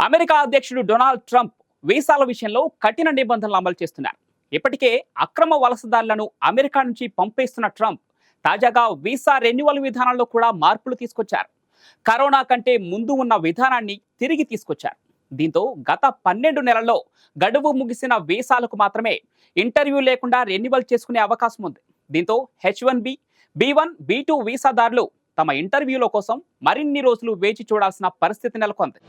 America అధ్యక్షుడు Donald Trump వీసాల విషయంలో కఠిన నిబంధనలు అమలు చేస్తున్నారు. ఇప్పటికే అక్రమ వలసదారులను అమెరికా నుంచి పంపేస్తున్న ట్రంప్ తాజాగా వీసా రెన్యువల్ విధానంలో కూడా మార్పులు తీసుకొచ్చారు. కరోనా కంటే ముందు ఉన్న విధానాన్ని తిరిగి తీసుకొచ్చారు. దీంతో గత 12 నెలల్లో గడువు ముగిసిన వీసాలకు మాత్రమే ఇంటర్వ్యూ లేకుండా రెన్యువల్ చేసుకునే అవకాశం ఉంది. దీంతో H1B, B1, B2 వీసాదారులు తమ ఇంటర్వ్యూల కోసం మరిన్ని రోజులు వేచి చూడాల్సిన పరిస్థితి నెలకొంది.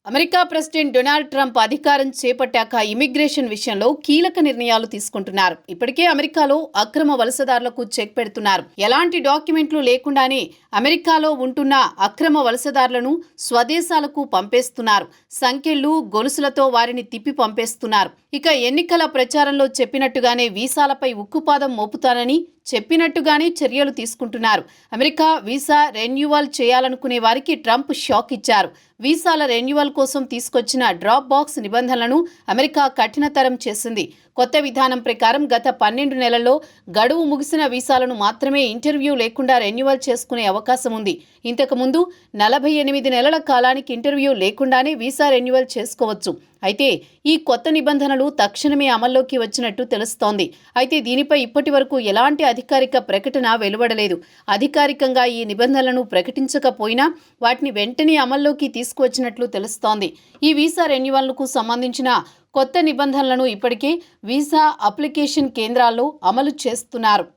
అమెరికా ప్రెసిడెంట్ డొనాల్డ్ ట్రంప్ అధికారం చేపట్టాక ఇమిగ్రేషన్ విషయంలో కీలక నిర్ణయాలు తీసుకుంటున్నారు. ఇప్పటికే అమెరికాలో అక్రమ వలసదారులకు చెక్ పెడుతున్నారు. ఎలాంటి డాక్యుమెంట్లు లేకుండానే అమెరికాలో ఉంటున్న అక్రమ వలసదారులను స్వదేశాలకు పంపేస్తున్నారు. సంఖ్యలు గొలుసులతో వారిని తిప్పి పంపేస్తున్నారు. ఇక ఎన్నికల ప్రచారంలో చెప్పినట్టుగానే వీసాలపై ఉక్కుపాదం మోపుతానని చెప్పినట్టుగానే చర్యలు తీసుకుంటున్నారు. అమెరికా వీసా రెన్యువల్ చేయాలనుకునే వారికి ట్రంప్ షాక్ ఇచ్చారు. వీసాల రెన్యువల్ కోసం తీసుకొచ్చిన డ్రాప్ బాక్స్ నిబంధనలను అమెరికా కఠినతరం చేసింది. కొత్త విధానం ప్రకారం గత 12 నెలల్లో గడువు ముగిసిన వీసాలను మాత్రమే ఇంటర్వ్యూ లేకుండా రెన్యువల్ చేసుకునే అవకాశం ఉంది. ఇంతకుముందు 48 నెలల కాలానికి ఇంటర్వ్యూ లేకుండానే వీసా రెన్యువల్ చేసుకోవచ్చు. అయితే ఈ కొత్త నిబంధనలు తక్షణమే అమల్లోకి వచ్చినట్టు తెలుస్తోంది. అయితే దీనిపై ఇప్పటి వరకు ఎలాంటి అధికారిక ప్రకటన వెలువడలేదు. అధికారికంగా ఈ నిబంధనలను ప్రకటించకపోయినా వాటిని వెంటనే అమల్లోకి తీసుకువచ్చినట్లు తెలుస్తోంది. ఈ వీసా రెన్యువల్కు సంబంధించిన కొత్త నిబంధనలను ఇప్పటికే వీసా అప్లికేషన్ కేంద్రాల్లో అమలు చేస్తున్నారు.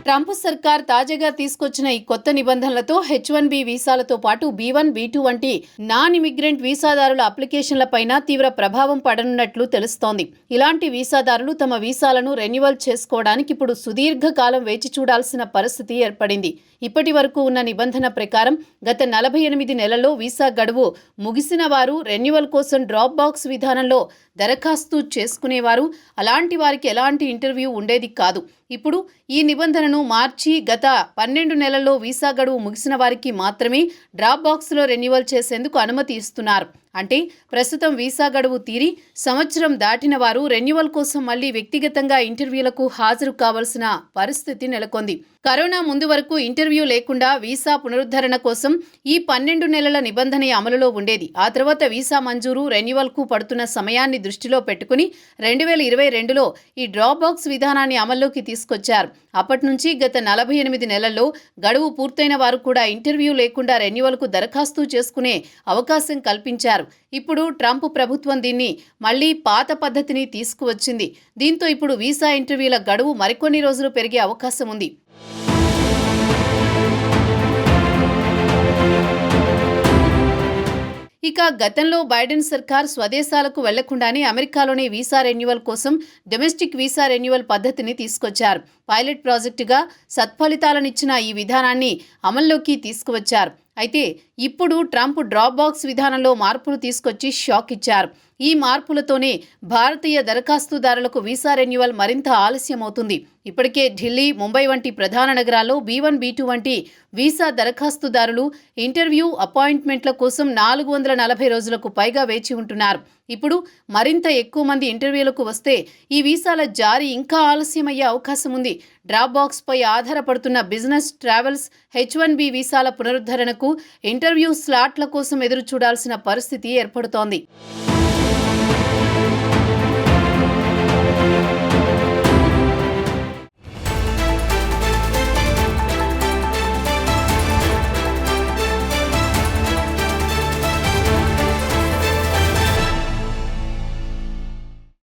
ట్రంప్ సర్కార్ తాజాగా తీసుకొచ్చిన ఈ కొత్త నిబంధనలతో H1B వీసాలతో పాటు B1, B2 వంటి నాన్ ఇమిగ్రెంట్ వీసాదారుల అప్లికేషన్లపైన తీవ్ర ప్రభావం పడనున్నట్లు తెలుస్తోంది. ఇలాంటి వీసాదారులు తమ వీసాలను రెన్యువల్ చేసుకోవడానికి ఇప్పుడు సుదీర్ఘకాలం వేచి చూడాల్సిన పరిస్థితి ఏర్పడింది. ఇప్పటి వరకు ఉన్న నిబంధన ప్రకారం గత 48 నెలల్లో వీసా గడువు ముగిసిన వారు రెన్యువల్ కోసం డ్రాప్ బాక్స్ విధానంలో దరఖాస్తు చేసుకునేవారు. అలాంటి వారికి ఎలాంటి ఇంటర్వ్యూ ఉండేది కాదు. ఇప్పుడు ఈ నిబంధనను మార్చి గత 12 నెలల్లో వీసా గడువు ముగిసిన వారికి మాత్రమే డ్రాప్ బాక్స్లో రెన్యువల్ చేసేందుకు అనుమతి ఇస్తున్నారు. అంటే ప్రస్తుతం వీసా గడువు తీరి సంవత్సరం దాటిన వారు రెన్యువల్ కోసం మళ్లీ వ్యక్తిగతంగా ఇంటర్వ్యూలకు హాజరు కావాల్సిన పరిస్థితి నెలకొంది. కరోనా ముందు వరకు ఇంటర్వ్యూ లేకుండా వీసా పునరుద్ధరణ కోసం ఈ 12 నెలల నిబంధన అమలులో ఉండేది. ఆ తర్వాత వీసా మంజూరు రెన్యువల్కు పడుతున్న సమయాన్ని దృష్టిలో పెట్టుకుని 2022లో ఈ డ్రాప్ బాక్స్ విధానాన్ని అమల్లోకి తీసుకొచ్చారు. అప్పటి నుంచి గత 48 నెలల్లో గడువు పూర్తయిన వారు కూడా ఇంటర్వ్యూ లేకుండా రెన్యువల్కు దరఖాస్తు చేసుకునే అవకాశం కల్పించారు. ఇప్పుడు ట్రంప్ ప్రభుత్వం దీన్ని మళ్లీ పాత పద్ధతిని తీసుకువచ్చింది. దీంతో ఇప్పుడు వీసా ఇంటర్వ్యూల గడువు మరికొన్ని రోజులు పెరిగే అవకాశం ఉంది. ఇక గతంలో బైడెన్ సర్కార్ స్వదేశాలకు వెళ్లకుండానే అమెరికాలోని వీసా రెన్యువల్ కోసం డొమెస్టిక్ వీసా రెన్యువల్ పద్ధతిని తీసుకొచ్చారు. పైలట్ ప్రాజెక్టుగా సత్ఫలితాలనిచ్చిన ఈ విధానాన్ని అమల్లోకి తీసుకువచ్చారు. అయితే ఇప్పుడు ట్రంప్ డ్రాప్ బాక్స్ విధానంలో మార్పులు తీసుకొచ్చి షాక్ ఇచ్చారు. ఈ మార్పులతోనే భారతీయ దరఖాస్తుదారులకు వీసా రెన్యువల్ మరింత ఆలస్యమవుతుంది. ఇప్పటికే ఢిల్లీ, ముంబై వంటి ప్రధాన నగరాల్లో B1, B2 వంటి వీసా దరఖాస్తుదారులు ఇంటర్వ్యూ అపాయింట్మెంట్ల కోసం 440 రోజులకు పైగా వేచి ఉంటున్నారు. ఇప్పుడు మరింత ఎక్కువ మంది ఇంటర్వ్యూలకు వస్తే ఈ వీసాల జారీ ఇంకా ఆలస్యమయ్యే అవకాశం ఉంది. డ్రాప్ బాక్స్ పై ఆధారపడుతున్న బిజినెస్, ట్రావెల్స్, H1B వీసాల పునరుద్ధరణకు ఇంటర్వ్యూ స్లాట్ల కోసం ఎదురు చూడాల్సిన పరిస్థితి ఏర్పడుతోంది.